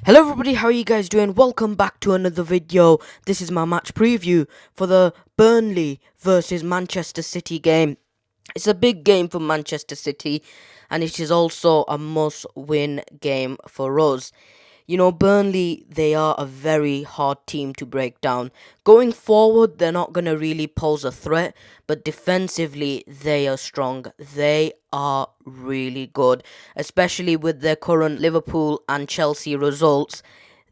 Hello everybody, how are you guys doing? Welcome back to another video. This is my match preview for the Burnley versus Manchester City game. It's a big game for Manchester City and it is also a must-win game for us. You know, Burnley, they are a very hard team to break down. Going forward, they're not going to really pose a threat, but defensively, they are strong. They are really good, especially with their current Liverpool and Chelsea results.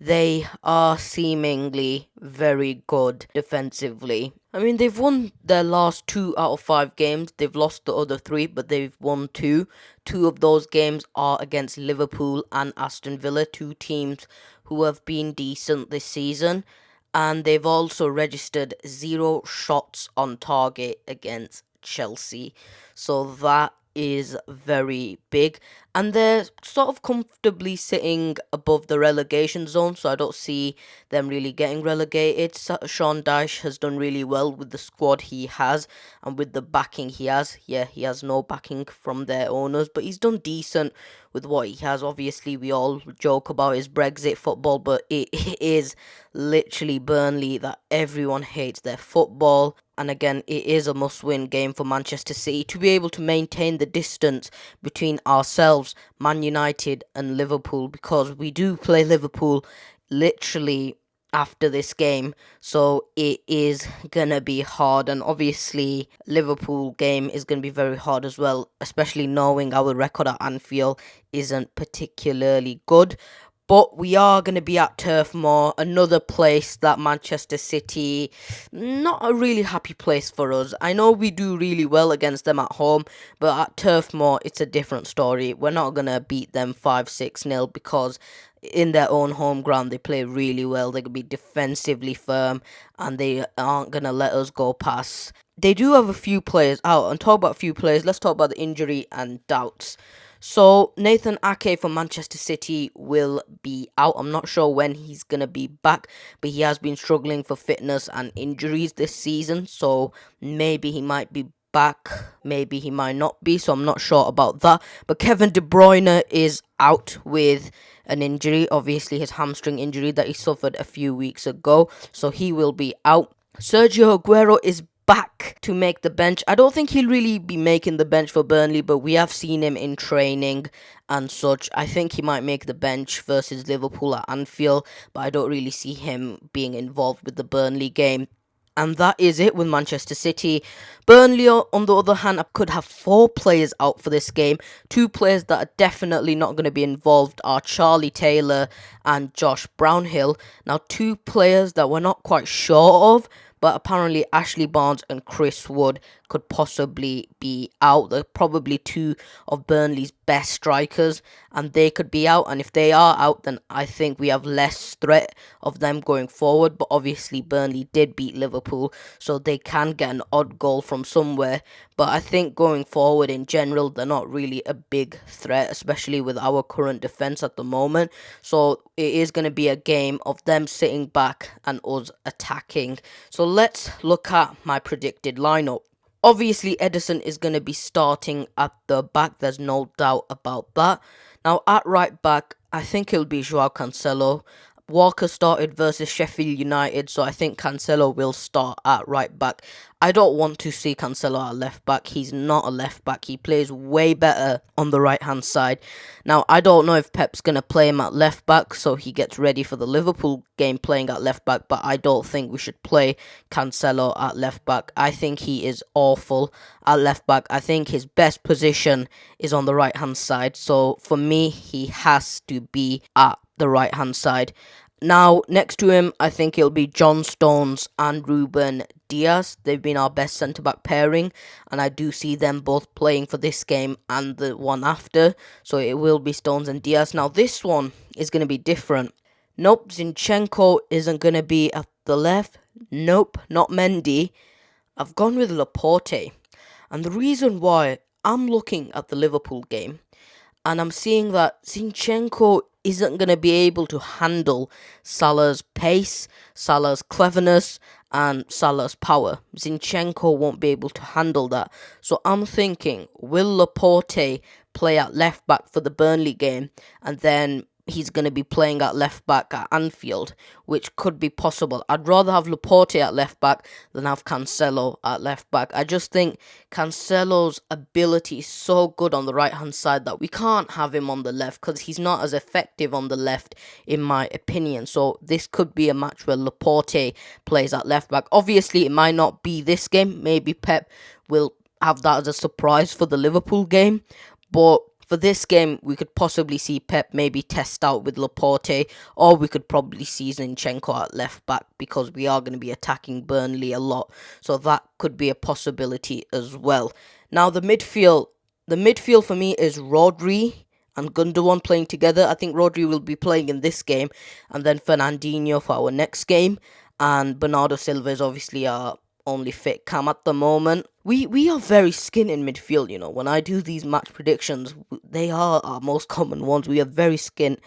They are seemingly very good defensively. I mean, they've won their last 2 out of 5 games. They've lost the other 3, but they've won 2. 2 of those games are against Liverpool and Aston Villa, 2 teams who have been decent this season. And they've also registered 0 shots on target against Chelsea. So that is very big, and they're sort of comfortably sitting above the relegation zone, so I don't see them really getting relegated. Sean Dyche has done really well with the squad he has and with the backing he has. Yeah, he has no backing from their owners, but he's done decent with what he has. Obviously, we all joke about his Brexit football, but it is literally Burnley that everyone hates their football. And again, it is a must-win game for Manchester City to be able to maintain the distance between ourselves, Man United and Liverpool, because we do play Liverpool literally after this game, so it is gonna be hard. And obviously Liverpool game is gonna be very hard as well, especially knowing our record at Anfield isn't particularly good. But we are going to be at Turf Moor, another place that Manchester City, not a really happy place for us. I know we do really well against them at home, but at Turf Moor, it's a different story. We're not going to beat them 5-6-0 because in their own home ground, they play really well. They're going to be defensively firm and they aren't going to let us go past. They do have a few players out, and talk about a few players, let's talk about the injury and doubts. So Nathan Ake from Manchester City will be out. I'm not sure when he's going to be back, but he has been struggling for fitness and injuries this season. So maybe he might be back, maybe he might not be. So I'm not sure about that. But Kevin De Bruyne is out with an injury, obviously his hamstring injury that he suffered a few weeks ago. So he will be out. Sergio Aguero is back to make the bench. I don't think he'll really be making the bench for Burnley, but we have seen him in training and such. I think he might make the bench versus Liverpool at Anfield, but I don't really see him being involved with the Burnley game. And that is it with Manchester City. Burnley, on the other hand, could have 4 players out for this game. 2 players that are definitely not going to be involved are Charlie Taylor and Josh Brownhill. Now, 2 players that we're not quite sure of, but apparently Ashley Barnes and Chris Wood could possibly be out. They're probably 2 of Burnley's best strikers, and they could be out. And if they are out, then I think we have less threat of them going forward. But obviously Burnley did beat Liverpool, so they can get an odd goal from somewhere. But I think going forward in general, they're not really a big threat, especially with our current defence at the moment. So it is going to be a game of them sitting back and us attacking. So let's look at my predicted lineup. Obviously, Edison is going to be starting at the back. There's no doubt about that. Now, at right back, I think it'll be Joao Cancelo. Walker started versus Sheffield United, so I think Cancelo will start at right back. I don't want to see Cancelo at left back. He's not a left back. He plays way better on the right hand side. Now, I don't know if Pep's going to play him at left back, so he gets ready for the Liverpool game playing at left back, but I don't think we should play Cancelo at left back. I think he is awful at left back. I think his best position is on the right hand side, so for me, he has to be at the right hand side. Now, next to him, I think it'll be John Stones and Ruben Diaz. They've been our best centre-back pairing, and I do see them both playing for this game and the one after. So it will be Stones and Diaz. Now, this one is going to be different. Nope, Zinchenko isn't going to be at the left. Nope, not Mendy. I've gone with Laporte. And the reason why, I'm looking at the Liverpool game, and I'm seeing that Zinchenko isn't going to be able to handle Salah's pace, Salah's cleverness, and Salah's power. Zinchenko won't be able to handle that. So I'm thinking, will Laporte play at left back for the Burnley game, and then he's going to be playing at left back at Anfield, which could be possible. I'd rather have Laporte at left back than have Cancelo at left back. I just think Cancelo's ability is so good on the right hand side that we can't have him on the left because he's not as effective on the left, in my opinion. So this could be a match where Laporte plays at left back. Obviously, it might not be this game. Maybe Pep will have that as a surprise for the Liverpool game, but for this game, we could possibly see Pep maybe test out with Laporte, or we could probably see Zinchenko at left back because we are going to be attacking Burnley a lot. So that could be a possibility as well. Now the midfield for me is Rodri and Gundogan playing together. I think Rodri will be playing in this game, and then Fernandinho for our next game, and Bernardo Silva is obviously our only fit cam at the moment. We are very skin in midfield, you know. When I do these match predictions, they are our most common ones. We are very skin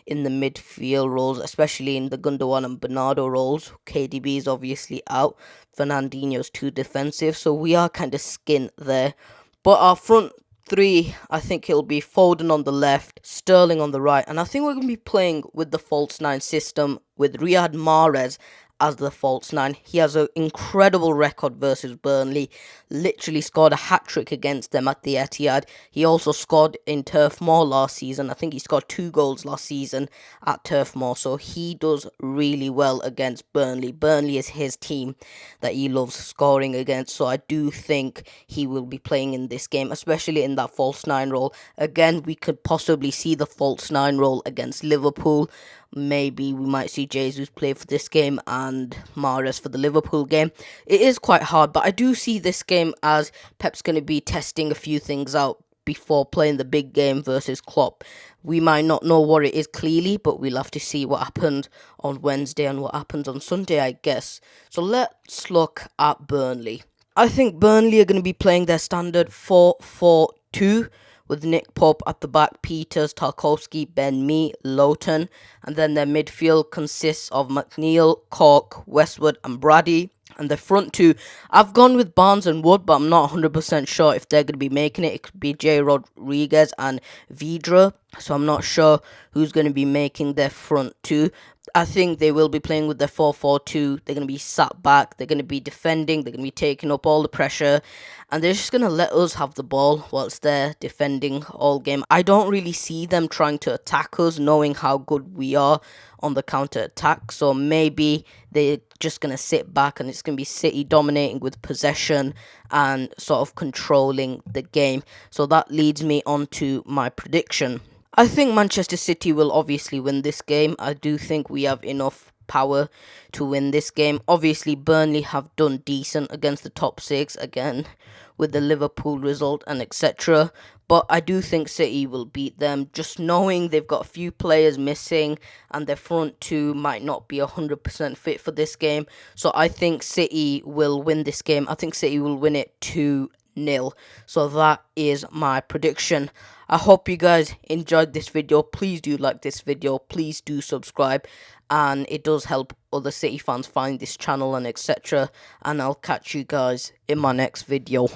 in the midfield roles, especially in the Gundogan and Bernardo roles. KDB is obviously out. Fernandinho's too defensive, so we are kind of skin there. But our front three, I think it'll be Foden on the left, Sterling on the right, and I think we're going to be playing with the false nine system with Riyad Mahrez as the false nine. He has an incredible record versus Burnley. Literally scored a hat-trick against them at the Etihad. He also scored in Turf Moor last season. I think he scored 2 goals last season at Turf Moor. So he does really well against Burnley. Burnley is his team that he loves scoring against. So I do think he will be playing in this game, especially in that false nine role. Again, we could possibly see the false nine role against Liverpool. Maybe we might see Jesus play for this game and Mahrez for the Liverpool game. It is quite hard, but I do see this game as Pep's going to be testing a few things out before playing the big game versus Klopp. We might not know what it is clearly, but we'll have to see what happens on Wednesday and what happens on Sunday, I guess. So let's look at Burnley. I think Burnley are going to be playing their standard 4-4-2. With Nick Pope at the back, Peters, Tarkowski, Ben Mee, Lowton. And then their midfield consists of McNeil, Cork, Westwood and Brady. And the front two, I've gone with Barnes and Wood, but I'm not 100% sure if they're going to be making it. It could be J. Rodriguez and Vidra. So I'm not sure who's going to be making their front two. I think they will be playing with their 4-4-2. They're going to be sat back. They're going to be defending. They're going to be taking up all the pressure. And they're just going to let us have the ball whilst they're defending all game. I don't really see them trying to attack us, knowing how good we are on the counter-attack. So maybe they're just going to sit back and it's going to be City dominating with possession and sort of controlling the game. So that leads me on to my prediction. I think Manchester City will obviously win this game. I do think we have enough power to win this game. Obviously, Burnley have done decent against the top 6 again with the Liverpool result and etc. But I do think City will beat them, just knowing they've got a few players missing and their front two might not be 100% fit for this game. So I think City will win this game. I think City will win it 2-0. So that is my prediction. I hope you guys enjoyed this video. Please do like this video. Please do subscribe. And it does help other City fans find this channel and etc. And I'll catch you guys in my next video.